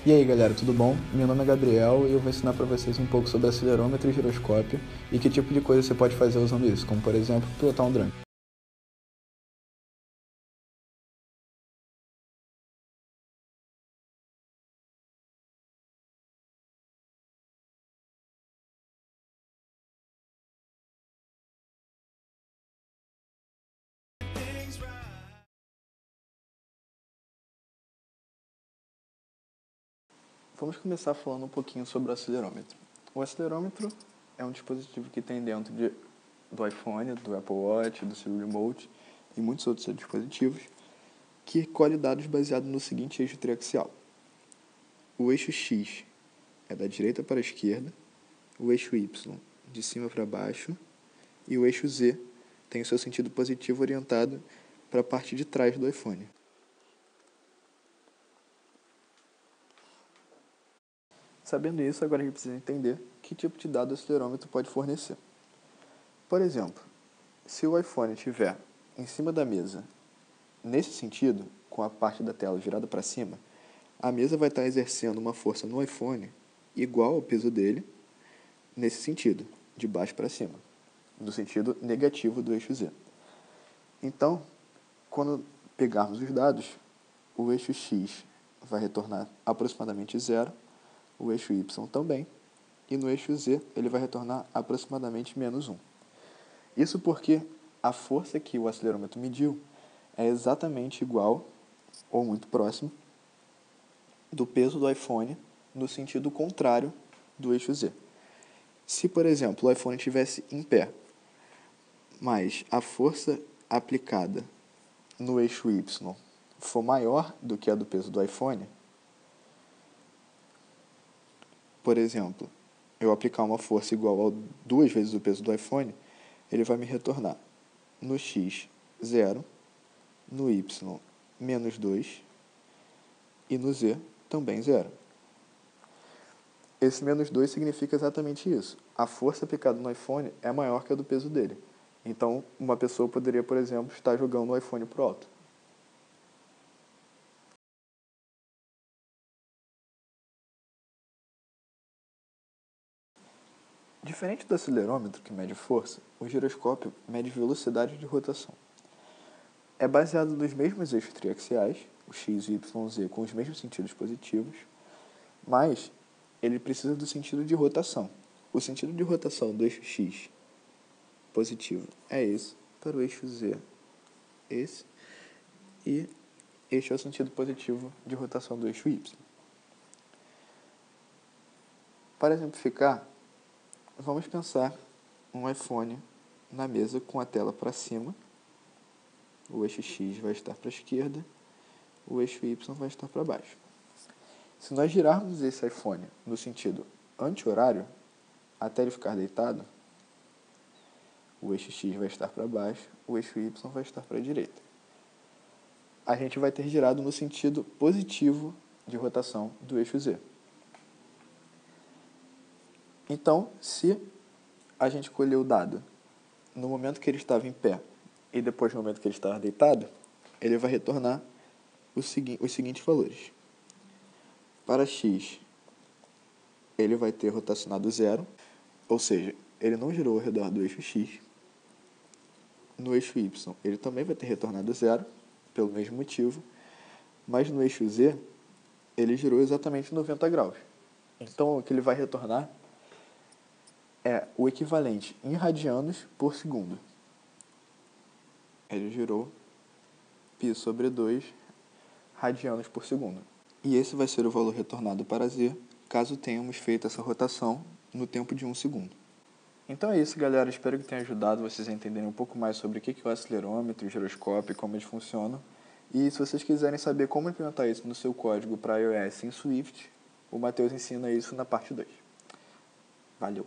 E aí galera, tudo bom? Meu nome é Gabriel e eu vou ensinar para vocês um pouco sobre acelerômetro e giroscópio e que tipo de coisa você pode fazer usando isso, como por exemplo, pilotar um drone. Vamos começar falando um pouquinho sobre o acelerômetro. O acelerômetro é um dispositivo que tem dentro do iPhone, do Apple Watch, do seu Remote e muitos outros dispositivos que colhe dados baseados no seguinte eixo triaxial. O eixo X é da direita para a esquerda, o eixo Y de cima para baixo e o eixo Z tem o seu sentido positivo orientado para a parte de trás do iPhone. Sabendo isso, agora a gente precisa entender que tipo de dado o acelerômetro pode fornecer. Por exemplo, se o iPhone estiver em cima da mesa, nesse sentido, com a parte da tela virada para cima, a mesa vai estar exercendo uma força no iPhone igual ao peso dele, nesse sentido, de baixo para cima, no sentido negativo do eixo Z. Então, quando pegarmos os dados, o eixo X vai retornar aproximadamente zero, o eixo Y também, e no eixo Z ele vai retornar aproximadamente menos 1. Isso porque a força que o acelerômetro mediu é exatamente igual, ou muito próximo, do peso do iPhone no sentido contrário do eixo Z. Se, por exemplo, o iPhone estivesse em pé, mas a força aplicada no eixo Y for maior do que a do peso do iPhone, por exemplo, eu aplicar uma força igual a 2 vezes o peso do iPhone, ele vai me retornar no X 0, no Y menos 2 e no Z também 0. Esse menos 2 significa exatamente isso. A força aplicada no iPhone é maior que a do peso dele. Então, uma pessoa poderia, por exemplo, estar jogando o iPhone pro alto. Diferente do acelerômetro, que mede força, o giroscópio mede velocidade de rotação. É baseado nos mesmos eixos triaxiais, o x, y, z, com os mesmos sentidos positivos, mas ele precisa do sentido de rotação. O sentido de rotação do eixo x positivo é esse, para o eixo z esse, e este é o sentido positivo de rotação do eixo y. Para exemplificar, vamos pensar um iPhone na mesa com a tela para cima, o eixo x vai estar para a esquerda, o eixo y vai estar para baixo. Se nós girarmos esse iPhone no sentido anti-horário, até ele ficar deitado, o eixo X vai estar para baixo, o eixo Y vai estar para a direita. A gente vai ter girado no sentido positivo de rotação do eixo Z. Então, se a gente colher o dado no momento que ele estava em pé e depois no momento que ele estava deitado, ele vai retornar os seguintes valores. Para X, ele vai ter rotacionado zero, ou seja, ele não girou ao redor do eixo X. No eixo Y, ele também vai ter retornado zero, pelo mesmo motivo, mas no eixo Z, ele girou exatamente 90 graus. Então, o que ele vai retornar é o equivalente em radianos por segundo. Ele girou π sobre 2 radianos por segundo. E esse vai ser o valor retornado para Z, caso tenhamos feito essa rotação no tempo de 1 segundo. Então é isso, galera. Espero que tenha ajudado vocês a entenderem um pouco mais sobre o que é o acelerômetro, o giroscópio e como eles funcionam. E se vocês quiserem saber como implementar isso no seu código para iOS em Swift, o Matheus ensina isso na parte 2. Valeu!